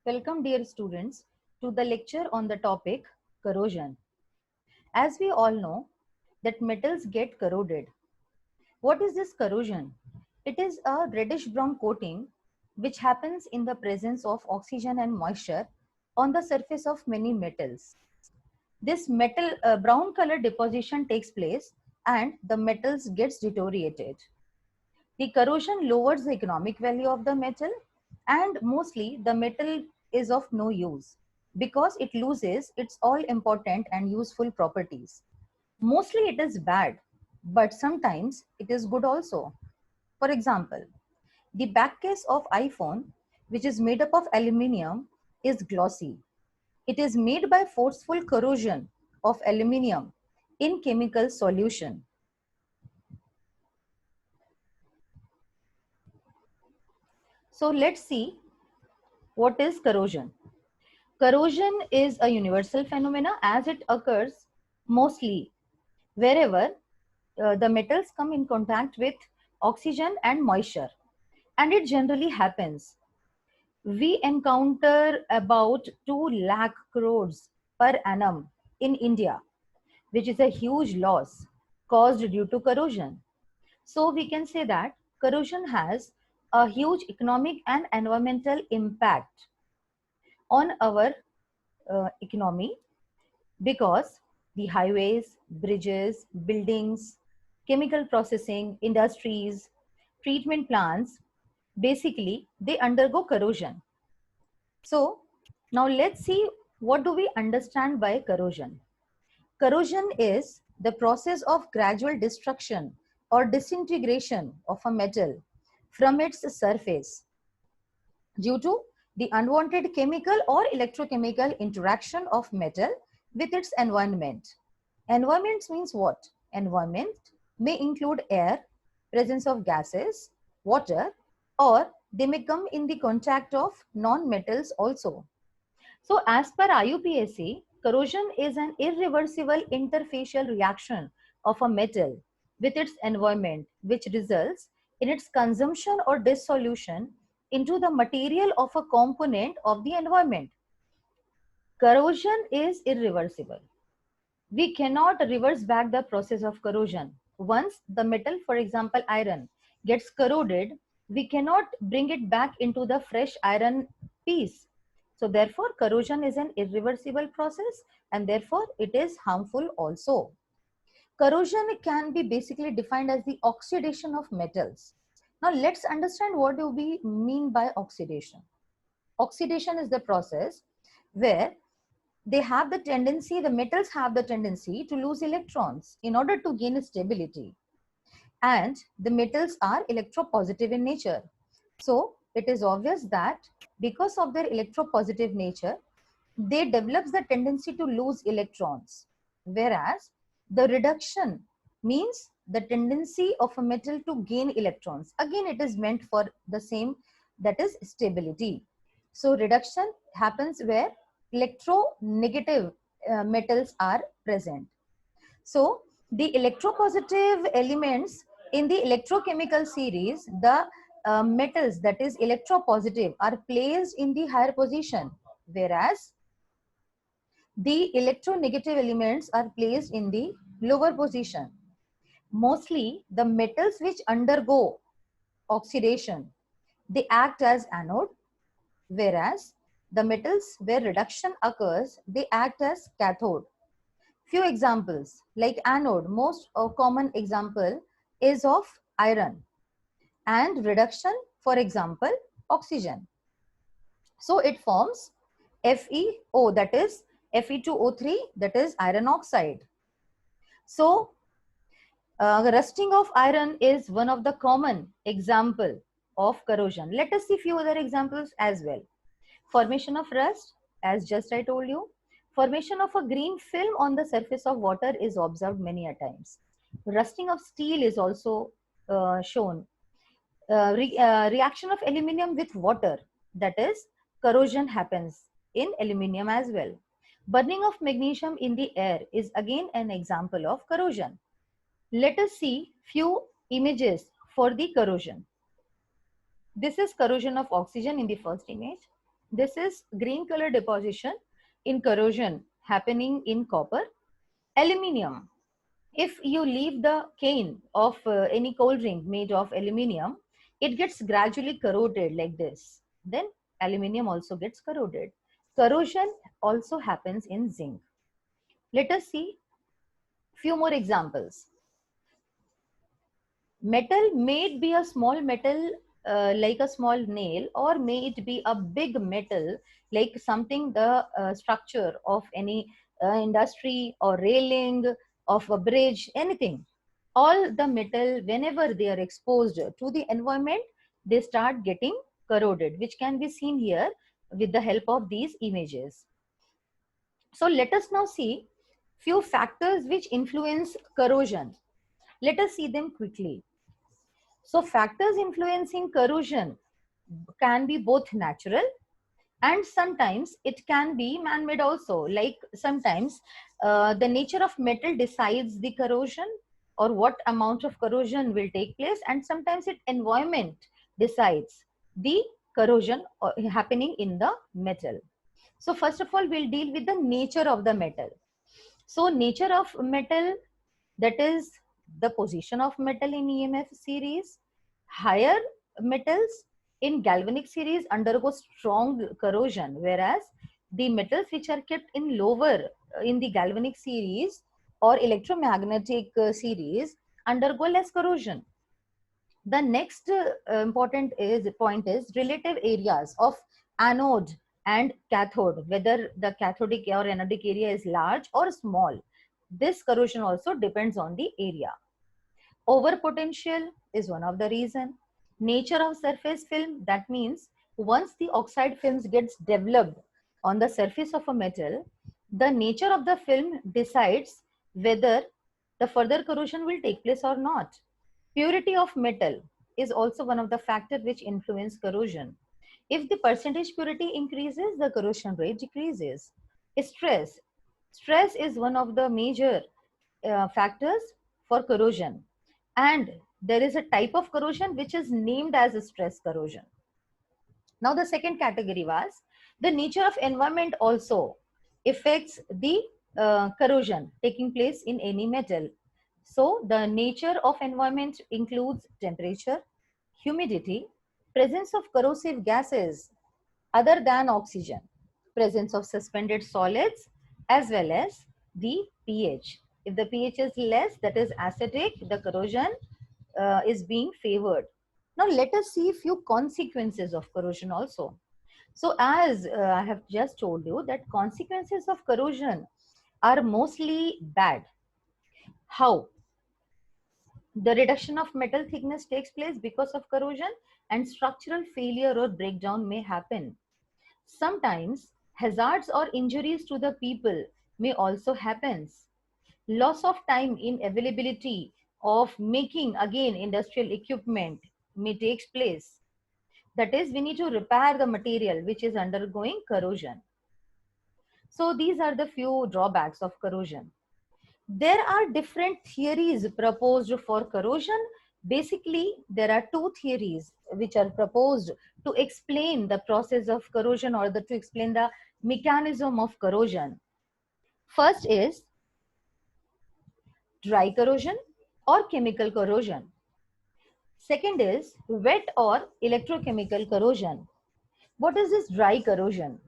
Welcome dear students to the lecture on the topic corrosion. As we all know that metals get corroded. What is this corrosion? It is a reddish brown coating which happens in the presence of oxygen and moisture on the surface of many metals. This metal brown color deposition takes place and the metals gets deteriorated. The corrosion lowers the economic value of the metal and mostly the metal is of no use because it loses its all important and useful properties. Mostly it is bad, but sometimes it is good also. For example, the back case of iPhone, which is made up of aluminium, is glossy. It is made by forceful corrosion of aluminium in chemical solution. So let's see what is corrosion. Corrosion is a universal phenomena as it occurs mostly wherever the metals come in contact with oxygen and moisture, and it generally happens. We encounter about 2 lakh crores per annum in India, which is a huge loss caused due to corrosion. So we can say that corrosion has a huge economic and environmental impact on our economy because the highways, bridges, buildings, chemical processing, industries, treatment plants, basically they undergo corrosion. So now let's see what do we understand by corrosion. Corrosion is the process of gradual destruction or disintegration of a metal from its surface due to the unwanted chemical or electrochemical interaction of metal with its environment. Environment means what? Environment may include air, presence of gases, water, or they may come in the contact of non-metals also. So as per IUPAC, corrosion is an irreversible interfacial reaction of a metal with its environment which results in its consumption or dissolution into the material of a component of the environment. Corrosion is irreversible. We cannot reverse back the process of corrosion. Once the metal, for example iron, gets corroded, we cannot bring it back into the fresh iron piece. So therefore corrosion is an irreversible process and therefore it is harmful also. Corrosion can be basically defined as the oxidation of metals. Now let's understand what do we mean by oxidation. Oxidation is the process where the metals have the tendency to lose electrons in order to gain stability. And the metals are electropositive in nature. So it is obvious that because of their electropositive nature, they develop the tendency to lose electrons. Whereas the reduction means the tendency of a metal to gain electrons. Again, it is meant for the same, that is stability. So reduction happens where electronegative metals are present. So the electropositive elements in the electrochemical series, the metals that is electropositive are placed in the higher position, whereas the electronegative elements are placed in the lower position. Mostly the metals which undergo oxidation, they act as anode, whereas the metals where reduction occurs, they act as cathode. Few examples like anode, most common example is of iron, and reduction, for example, oxygen. So it forms FeO, that is Fe2O3, that is iron oxide. So rusting of iron is one of the common example of corrosion. Let us see few other examples as well. Formation of rust, as just I told you. Formation of a green film on the surface of water is observed many a times. Rusting of steel is also shown. Reaction of aluminium with water, that is corrosion happens in aluminium as well. Burning of magnesium in the air is again an example of corrosion. Let us see few images for the corrosion. This is corrosion of oxygen in the first image. This is green color deposition in corrosion happening in copper. Aluminium. If you leave the can of any cold drink made of aluminium, it gets gradually corroded like this. Then aluminium also gets corroded. Corrosion also happens in zinc. Let us see few more examples. Metal may be a small metal like a small nail, or may it be a big metal like something the structure of any industry or railing of a bridge, anything. All the metal, whenever they are exposed to the environment, they start getting corroded, which can be seen here with the help of these images. So let us now see few factors which influence corrosion. Let us see them quickly. So factors influencing corrosion can be both natural and sometimes it can be man-made also. Like sometimes the nature of metal decides the corrosion or what amount of corrosion will take place, and sometimes it environment decides the corrosion happening in the metal. So first of all, we'll deal with the nature of the metal. So nature of metal, that is the position of metal in EMF series. Higher metals in galvanic series undergo strong corrosion, whereas the metals which are kept in lower in the galvanic series or electromagnetic series undergo less corrosion. The next important point is relative areas of anode and cathode, whether the cathodic or anodic area is large or small. This corrosion also depends on the area. Over potential is one of the reason. Nature of surface film, that means once the oxide films gets developed on the surface of a metal, the nature of the film decides whether the further corrosion will take place or not. Purity of metal is also one of the factors which influence corrosion. If the percentage purity increases, the corrosion rate decreases. Stress. Stress is one of the major factors for corrosion. And there is a type of corrosion which is named as a stress corrosion. Now, the second category was the nature of environment also affects the corrosion taking place in any metal. So, the nature of environment includes temperature, humidity, presence of corrosive gases other than oxygen, presence of suspended solids, as well as the pH. If the pH is less, that is acidic, the corrosion is being favored. Now let us see a few consequences of corrosion also. So as I have just told you that consequences of corrosion are mostly bad. How? The reduction of metal thickness takes place because of corrosion, and structural failure or breakdown may happen. Sometimes hazards or injuries to the people may also happen. Loss of time in availability of making again industrial equipment may take place. That is, we need to repair the material which is undergoing corrosion. So these are the few drawbacks of corrosion. There are different theories proposed for corrosion. Basically, there are two theories which are proposed to explain the process of corrosion or to explain the mechanism of corrosion. First is dry corrosion or chemical corrosion. Second is wet or electrochemical corrosion. What is this dry corrosion?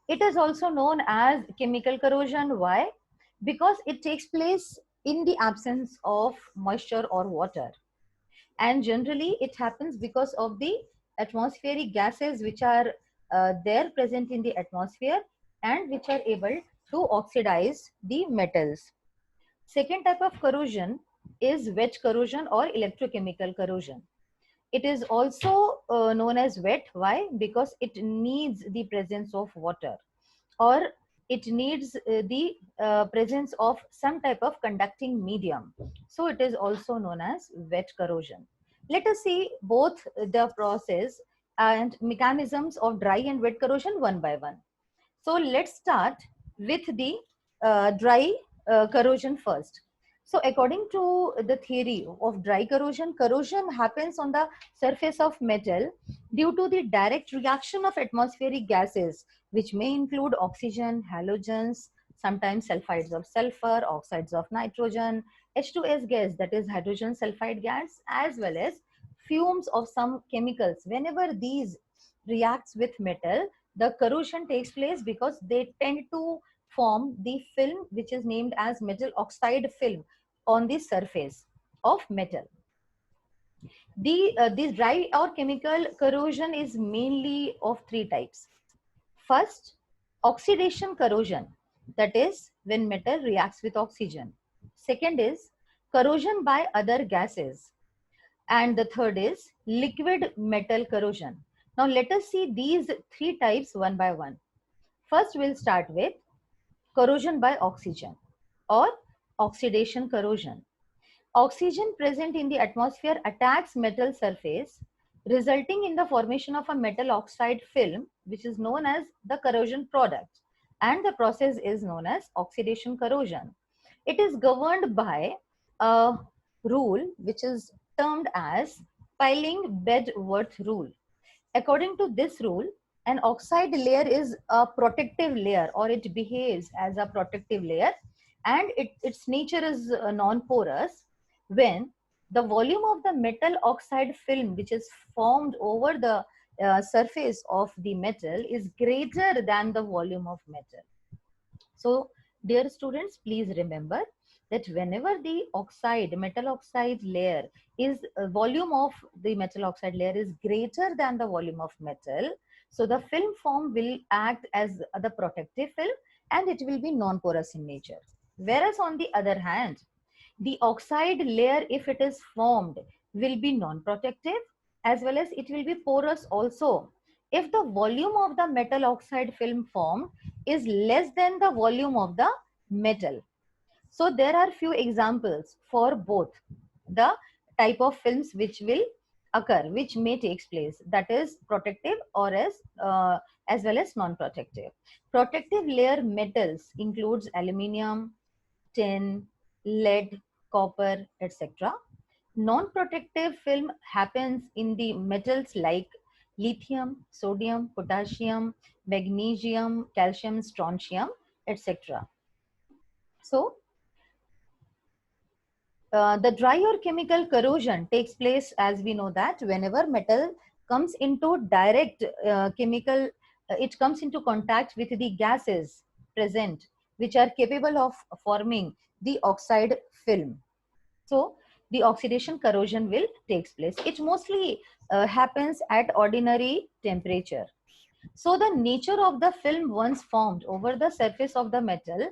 It is also known as chemical corrosion. Why? Because it takes place in the absence of moisture or water. And generally it happens because of the atmospheric gases which are there present in the atmosphere and which are able to oxidize the metals. Second type of corrosion is wet corrosion or electrochemical corrosion. It is also known as wet. Why? Because it needs the presence of water, or it needs the presence of some type of conducting medium. So it is also known as wet corrosion. Let us see both the process and mechanisms of dry and wet corrosion one by one. So let's start with the dry corrosion first. So according to the theory of dry corrosion, corrosion happens on the surface of metal due to the direct reaction of atmospheric gases, which may include oxygen, halogens, sometimes sulfides of sulfur, oxides of nitrogen, H2S gas, that is hydrogen sulfide gas, as well as fumes of some chemicals. Whenever these reacts with metal, the corrosion takes place because they tend to form the film which is named as metal oxide film on the surface of metal. This dry or chemical corrosion is mainly of three types. First, oxidation corrosion, that is when metal reacts with oxygen. Second is corrosion by other gases. And the third is liquid metal corrosion. Now let us see these three types one by one. First, we'll start with corrosion by oxygen or oxidation corrosion. Oxygen present in the atmosphere attacks metal surface, resulting in the formation of a metal oxide film, which is known as the corrosion product. And the process is known as oxidation corrosion. It is governed by a rule which is termed as piling Bedworth rule. According to this rule, an oxide layer is a protective layer, or it behaves as a protective layer, and its nature is non-porous when the volume of the metal oxide film which is formed over the surface of the metal is greater than the volume of metal. So, dear students, please remember that whenever the metal oxide layer is volume of the metal oxide layer is greater than the volume of metal, so the film form will act as the protective film and it will be non-porous in nature. Whereas on the other hand, the oxide layer, if it is formed, will be non-protective as well as it will be porous also if the volume of the metal oxide film formed is less than the volume of the metal. So there are few examples for both the type of films which will occur, which may take place, that is protective or as well as non-protective. Protective layer metals includes aluminium, tin, lead, copper, etc. Non-protective film happens in the metals like lithium, sodium, potassium, magnesium, calcium, strontium, etc. So, the dry or chemical corrosion takes place, as we know, that whenever metal comes into direct chemical, it comes into contact with the gases present, which are capable of forming the oxide film. So the oxidation corrosion will takes place. It mostly happens at ordinary temperature. So the nature of the film once formed over the surface of the metal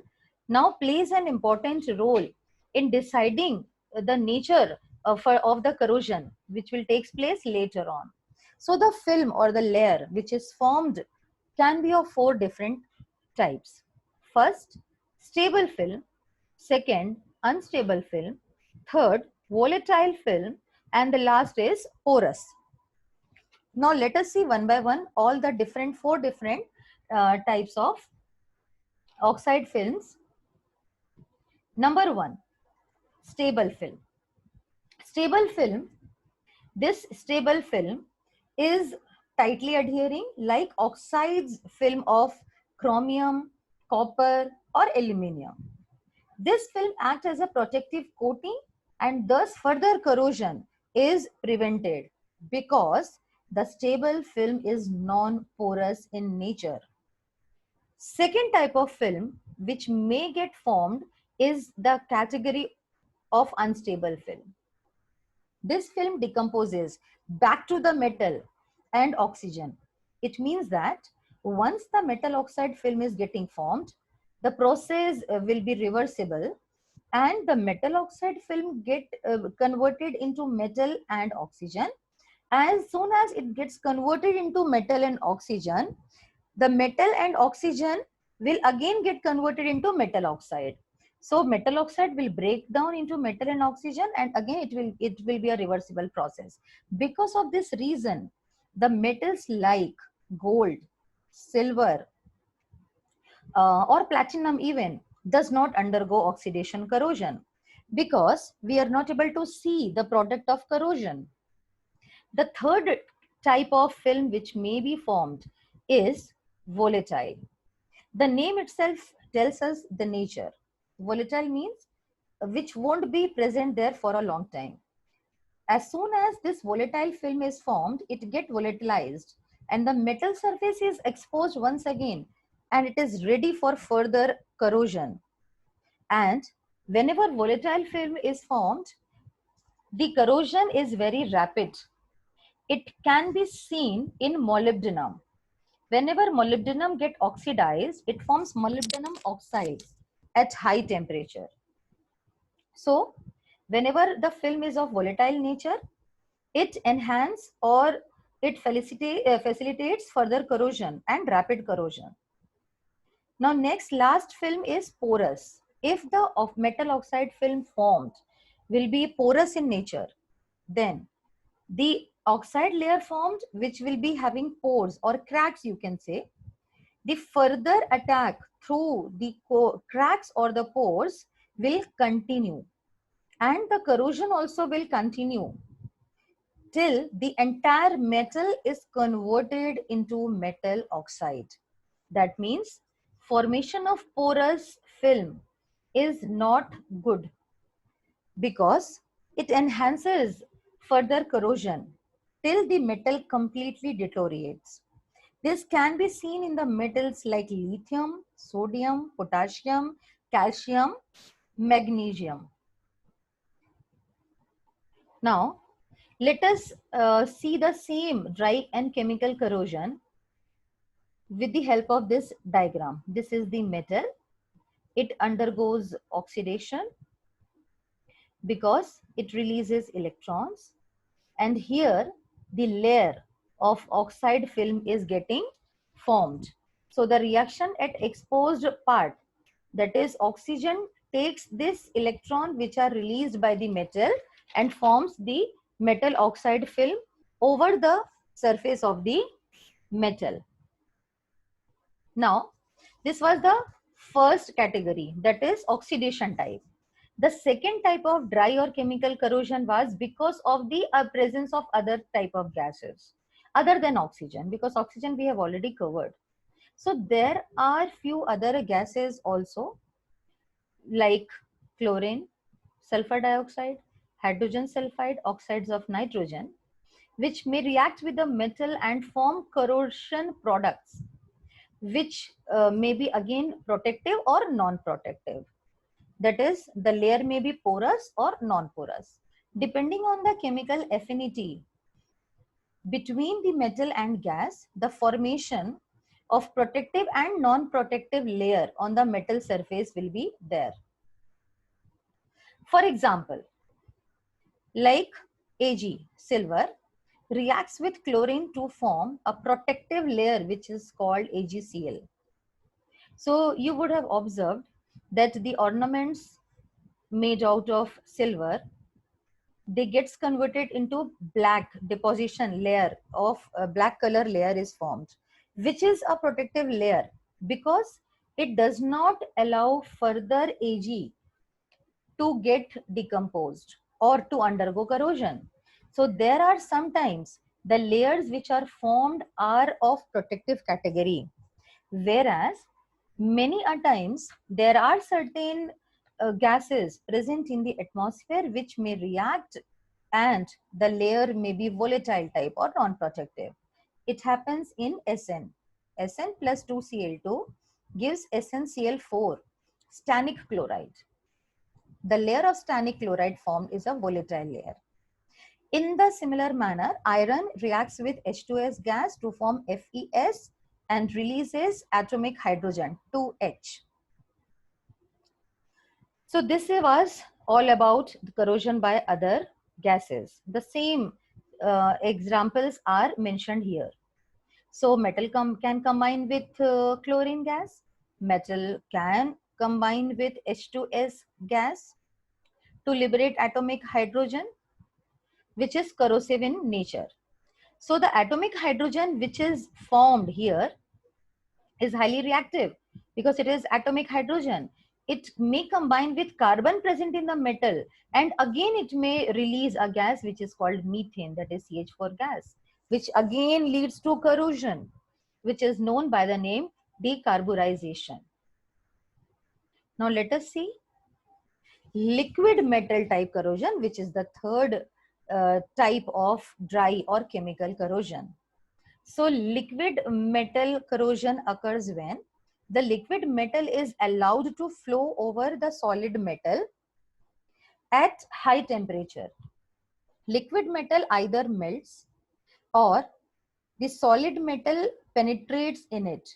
now plays an important role in deciding the nature of the corrosion, which will take place later on. So the film or the layer which is formed can be of four different types. First, stable film. Second, unstable film. Third, volatile film. And the last is porous. Now let us see one by one all the four different types of oxide films. Number one, stable film. Stable film, this stable film is tightly adhering like oxides film of chromium, copper or aluminium. This film acts as a protective coating and thus further corrosion is prevented because the stable film is non-porous in nature. Second type of film which may get formed is the category of unstable film. This film decomposes back to the metal and oxygen. It means that once the metal oxide film is getting formed, the process will be reversible and the metal oxide film get converted into metal and oxygen. As soon as it gets converted into metal and oxygen, the metal and oxygen will again get converted into metal oxide. So metal oxide will break down into metal and oxygen and again it will be a reversible process. Because of this reason, the metals like gold, silver or platinum even does not undergo oxidation corrosion. because we are not able to see the product of corrosion. The third type of film which may be formed is volatile. The name itself tells us the nature. Volatile means which won't be present there for a long time. As soon as this volatile film is formed, it gets volatilized and the metal surface is exposed once again and it is ready for further corrosion. And whenever volatile film is formed, the corrosion is very rapid. It can be seen in molybdenum. Whenever molybdenum gets oxidized, it forms molybdenum oxides at high temperature. So, whenever the film is of volatile nature, it enhances or it facilitates further corrosion and rapid corrosion. Now, next last film is porous. If the metal oxide film formed will be porous in nature, then the oxide layer formed, which will be having pores or cracks, you can say, the further attack through the cracks or the pores will continue, and the corrosion also will continue till the entire metal is converted into metal oxide. That means formation of porous film is not good because it enhances further corrosion till the metal completely deteriorates. This can be seen in the metals like lithium, sodium, potassium, calcium, magnesium. Now, let us see the same dry and chemical corrosion with the help of this diagram. This is the metal. It undergoes oxidation because it releases electrons. And here the layer of oxide film is getting formed. So the reaction at exposed part, that is oxygen, takes this electron which are released by the metal and forms the metal oxide film over the surface of the metal. Now, this was the first category, that is oxidation type. The second type of dry or chemical corrosion was because of the presence of other type of gases other than oxygen, because oxygen we have already covered. So there are few other gases also, like chlorine, sulfur dioxide, hydrogen sulfide, oxides of nitrogen, which may react with the metal and form corrosion products, which may be again protective or non-protective. That is, the layer may be porous or non-porous. Depending on the chemical affinity between the metal and gas, the formation of protective and non-protective layer on the metal surface will be there. For example, like Ag, silver, reacts with chlorine to form a protective layer which is called AgCl. So you would have observed that the ornaments made out of silver, they gets converted into black deposition layer of black color layer is formed, which is a protective layer because it does not allow further Ag to get decomposed or to undergo corrosion. So there are sometimes the layers which are formed are of protective category, whereas many a times there are certain gases present in the atmosphere which may react and the layer may be volatile type or non-protective. It happens in SN. SN plus 2Cl2 gives SnCl4, stannic chloride. The layer of stannic chloride formed is a volatile layer. In the similar manner, iron reacts with H2S gas to form FeS and releases atomic hydrogen 2H. So this was all about the corrosion by other gases. The same examples are mentioned here. So metal can combine with chlorine gas. Metal can combine with H2S gas to liberate atomic hydrogen, which is corrosive in nature. So the atomic hydrogen which is formed here is highly reactive because it is atomic hydrogen. it may combine with carbon present in the metal, and again it may release a gas which is called methane, that is CH4 gas, which again leads to corrosion, which is known by the name decarburization. Now let us see liquid metal type corrosion, which is the third type of dry or chemical corrosion. So liquid metal corrosion occurs when the liquid metal is allowed to flow over the solid metal at high temperature. Liquid metal either melts or the solid metal penetrates in it.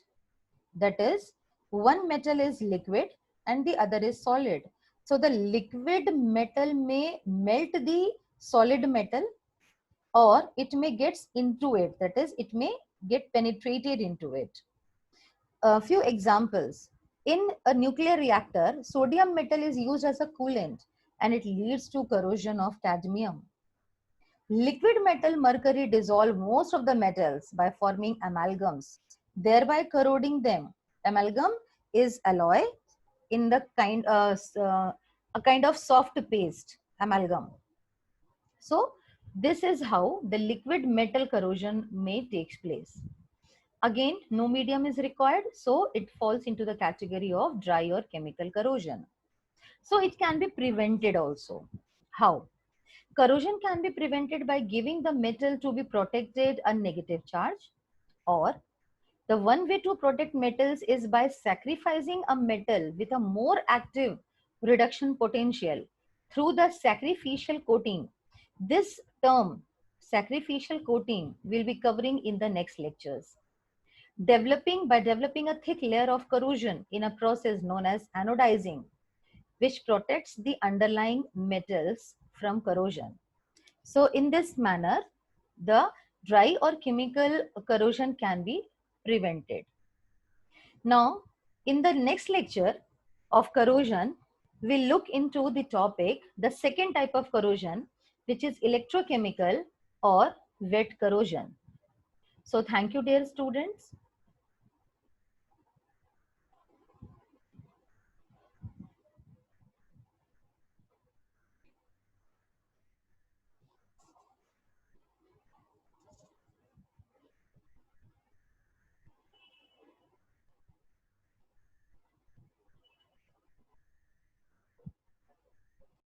That is, one metal is liquid and the other is solid. So the liquid metal may melt the solid metal, or it may get into it. That is, it may get penetrated into it. A few examples. In a nuclear reactor, sodium metal is used as a coolant and it leads to corrosion of cadmium. Liquid metal mercury dissolve most of the metals by forming amalgams, thereby corroding them. Amalgam is alloy in the a kind of soft paste, amalgam. So this is how the liquid metal corrosion may take place. Again, no medium is required, so it falls into the category of dry or chemical corrosion. So it can be prevented also. How? Corrosion can be prevented by giving the metal to be protected a negative charge, or the one way to protect metals is by sacrificing a metal with a more active reduction potential through the sacrificial coating. This term, sacrificial coating, will be covering in the next lectures. By developing a thick layer of corrosion in a process known as anodizing, which protects the underlying metals from corrosion. So in this manner, the dry or chemical corrosion can be prevented. Now, in the next lecture of corrosion, we'll look into the topic, the second type of corrosion, which is electrochemical or wet corrosion. So thank you, dear students.